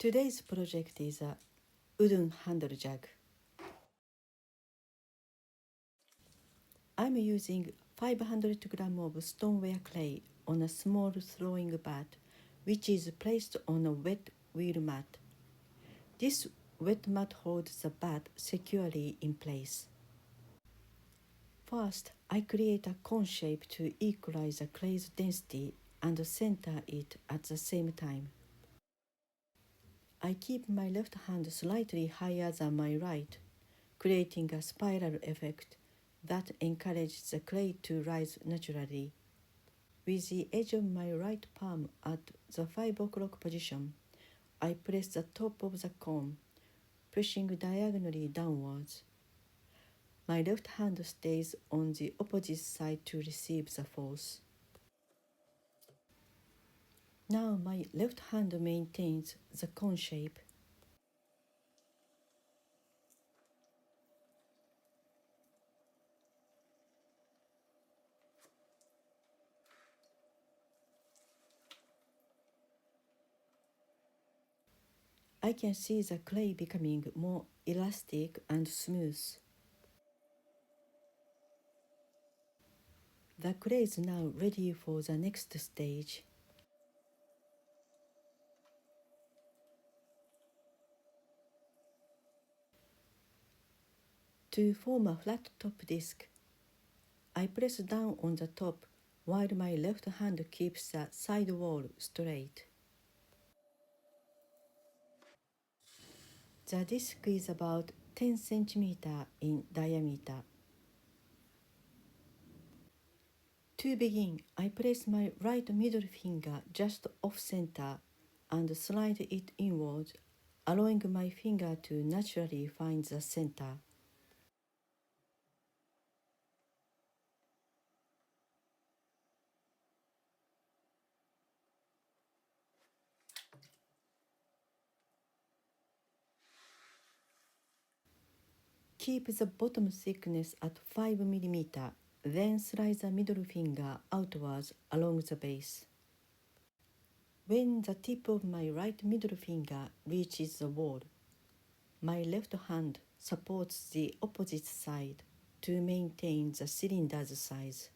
Today's project is a wooden handle jug. I'm using 500 grams of stoneware clay on a small throwing bat, which is placed on a wet wheel mat. This wet mat holds the bat securely in place. First, I create a cone shape to equalize the clay's density and center it at the same time. I keep my left hand slightly higher than my right, creating a spiral effect that encourages the clay to rise naturally. With the edge of my right palm at the 5 o'clock position, I press the top of the cone, pushing diagonally downwards. My left hand stays on the opposite side to receive the force. Now my left hand maintains the cone shape. I can see the clay becoming more elastic and smooth. The clay is now ready for the next stage. To form a flat top disc, I press down on the top while my left hand keeps the side wall straight. The disc is about 10 cm in diameter. To begin, I place my right middle finger just off center and slide it inward, allowing my finger to naturally find the center. Keep the bottom thickness at 5 mm, then slide the middle finger outwards along the base. When the tip of my right middle finger reaches the wall, my left hand supports the opposite side to maintain the cylinder's size.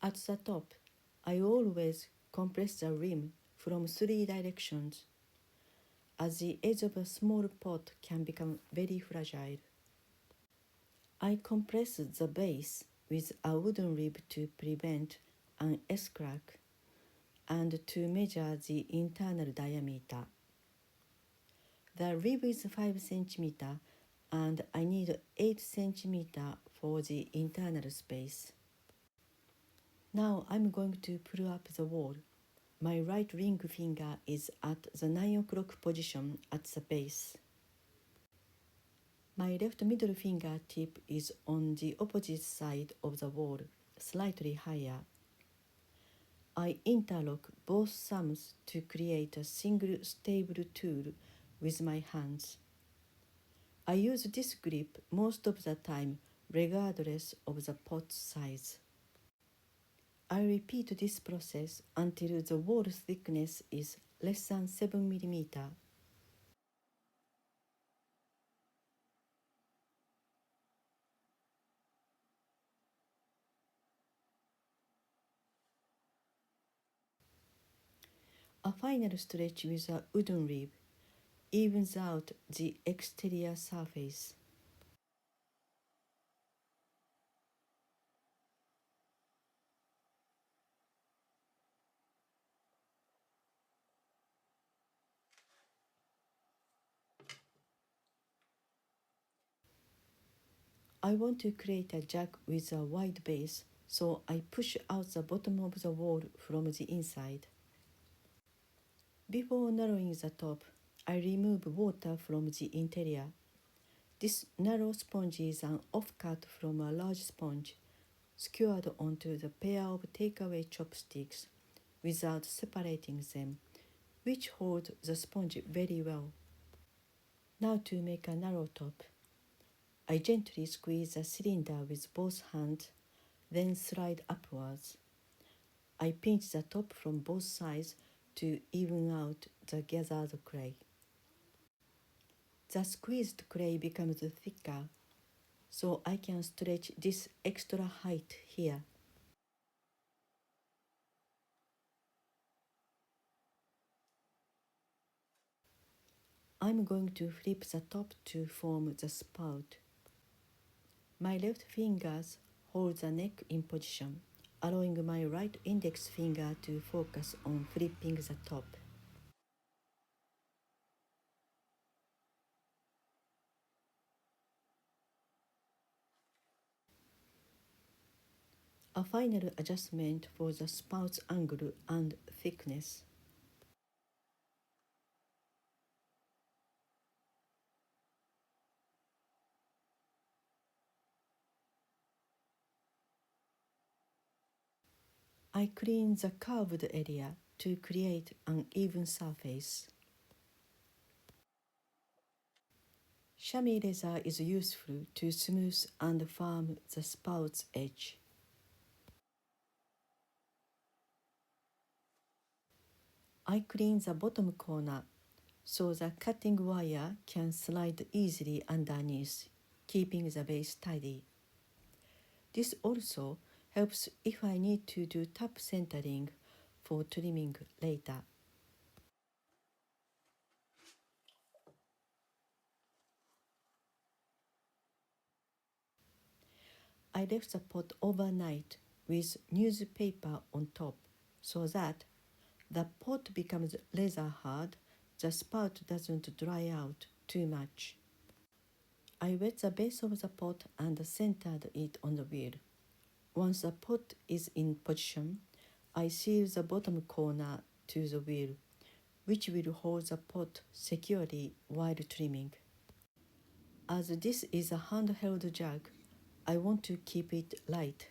At the top, I always compress the rim from 3 directions, as the edge of a small pot can become very fragile. I compress the base with a wooden rib to prevent an S-crack and to measure the internal diameter. The rib is 5 cm and I need 8 cm for the internal space. Now I'm going to pull up the wall. My right ring finger is at the 9 o'clock position at the base. My left middle finger tip is on the opposite side of the wall, slightly higher. I interlock both thumbs to create a single stable tool with my hands. I use this grip most of the time, regardless of the pot size. I repeat this process until the wall thickness is less than 7 mm. A final stretch with a wooden rib evens out the exterior surface. I want to create a jug with a wide base, so I push out the bottom of the wall from the inside. Before narrowing the top, I remove water from the interior. This narrow sponge is an offcut from a large sponge, skewered onto the pair of takeaway chopsticks without separating them, which hold the sponge very well. Now to make a narrow top. I gently squeeze the cylinder with both hands, then slide upwards. I pinch the top from both sides to even out the gathered clay. The squeezed clay becomes thicker, so I can stretch this extra height here. I'm going to flip the top to form the spout. My left fingers hold the neck in position, allowing my right index finger to focus on flipping the top. A final adjustment for the spout's angle and thickness. I clean the curved area to create an even surface. Chamois leather is useful to smooth and firm the spout's edge. I clean the bottom corner so the cutting wire can slide easily underneath, keeping the base tidy. This also helps if I need to do top centering for trimming later. I left the pot overnight with newspaper on top so that the pot becomes leather hard, the spout doesn't dry out too much. I wet the base of the pot and centered it on the wheel. Once the pot is in position, I seal the bottom corner to the wheel, which will hold the pot securely while trimming. As this is a handheld jug, I want to keep it light.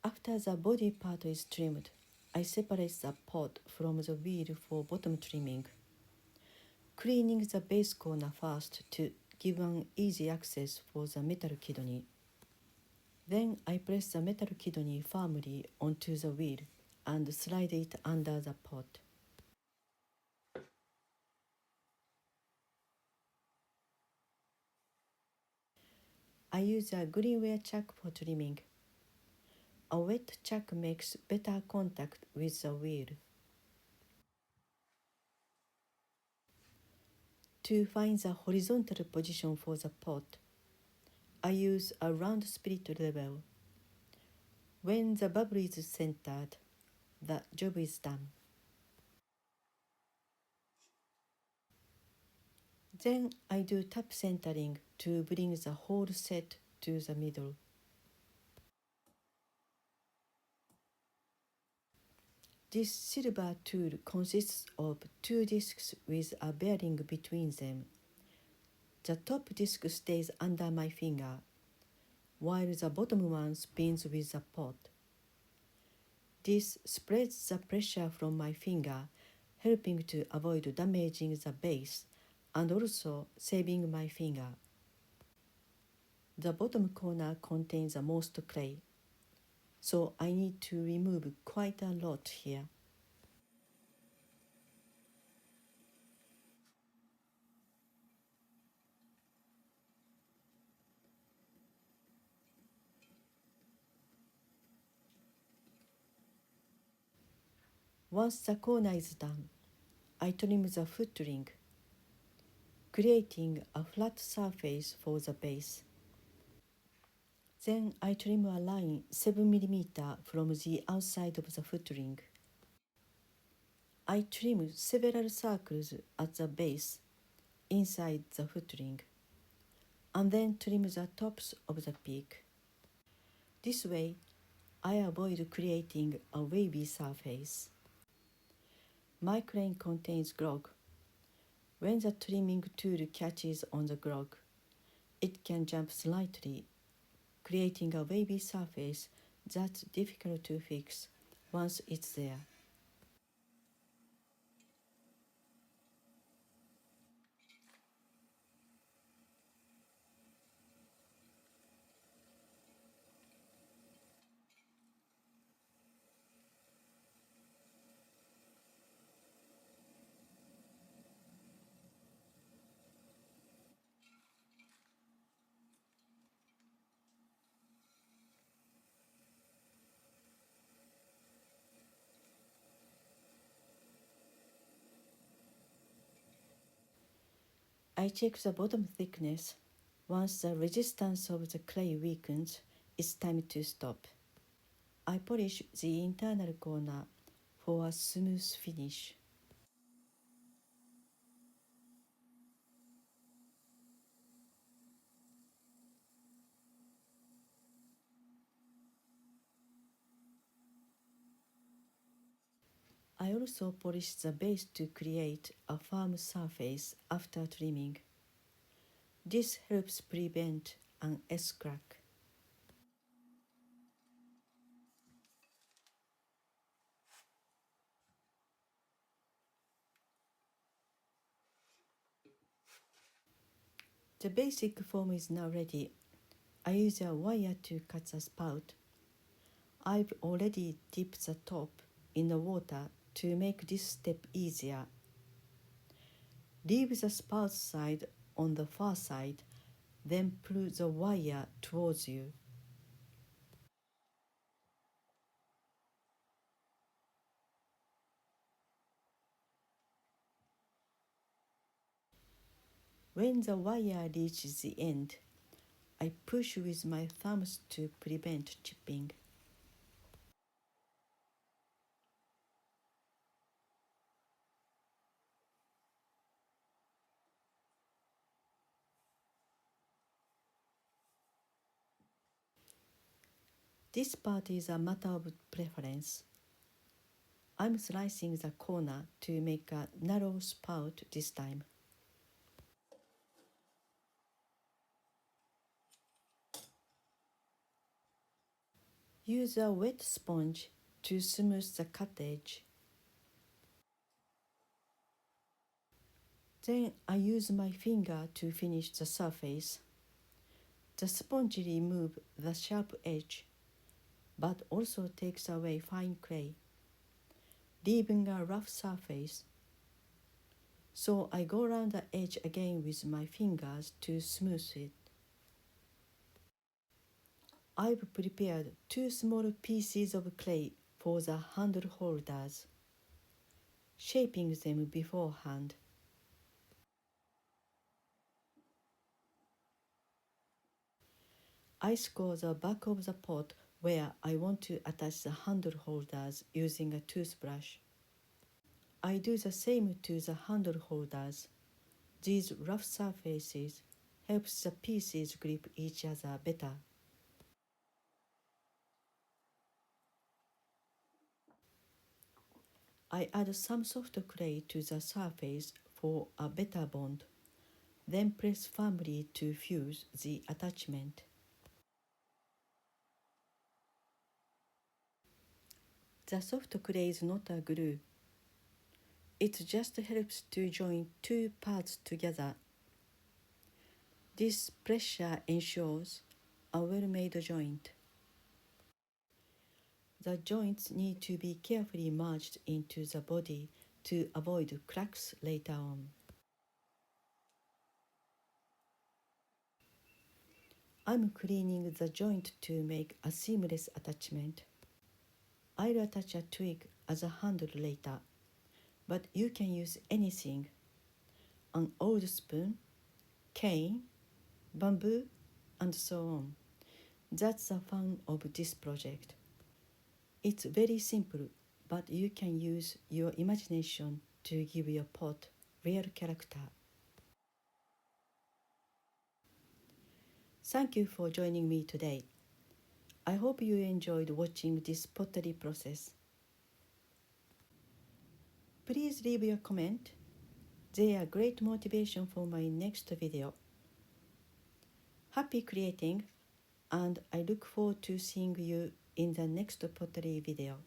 After the body part is trimmed, I separate the pot from the wheel for bottom trimming, cleaning the base corner first to give an easy access for the metal kidney. Then I press the metal kidney firmly onto the wheel and slide it under the pot. I use a greenware chuck for trimming. A wet chuck makes better contact with the wheel. To find the horizontal position for the pot, I use a round split level. When the bubble is centered, the job is done. Then I do top centering to bring the whole set to the middle. This silver tool consists of two discs with a bearing between them. The top disc stays under my finger, while the bottom one spins with the pot. This spreads the pressure from my finger, helping to avoid damaging the base and also saving my finger. The bottom corner contains the most clay, so I need to remove quite a lot here. Once the corner is done, I trim the foot ring, creating a flat surface for the base. Then I trim a line 7 mm from the outside of the foot ring. I trim several circles at the base, inside the foot ring, and then trim the tops of the peak. This way, I avoid creating a wavy surface. My crane contains grog. When the trimming tool catches on the grog, it can jump slightly, creating a wavy surface that's difficult to fix once it's there. I check the bottom thickness. Once the resistance of the clay weakens, it's time to stop. I polish the internal corner for a smooth finish. I also polish the base to create a firm surface after trimming. This helps prevent an S-crack. The basic form is now ready. I use a wire to cut the spout. I've already dipped the top in the water to make this step easier. Leave the spout side on the far side, then pull the wire towards you. When the wire reaches the end, I push with my thumbs to prevent chipping. This part is a matter of preference. I'm slicing the corner to make a narrow spout this time. Use a wet sponge to smooth the cut edge. Then I use my finger to finish the surface. The sponge removes the sharp edge, but also takes away fine clay, leaving a rough surface. So I go around the edge again with my fingers to smooth it. I've prepared 2 small pieces of clay for the handle holders, shaping them beforehand. I score the back of the pot where I want to attach the handle holders using a toothbrush. I do the same to the handle holders. These rough surfaces helps the pieces grip each other better. I add some soft clay to the surface for a better bond, then press firmly to fuse the attachment. The soft clay is not a glue. It just helps to join 2 parts together. This pressure ensures a well-made joint. The joints need to be carefully merged into the body to avoid cracks later on. I'm cleaning the joint to make a seamless attachment. I'll attach a twig as a handle later, but you can use anything: an old spoon, cane, bamboo, and so on. That's the fun of this project. It's very simple, but you can use your imagination to give your pot real character. Thank you for joining me today. I hope you enjoyed watching this pottery process. Please leave your comment. They are great motivation for my next video. Happy creating, and I look forward to seeing you in the next pottery video.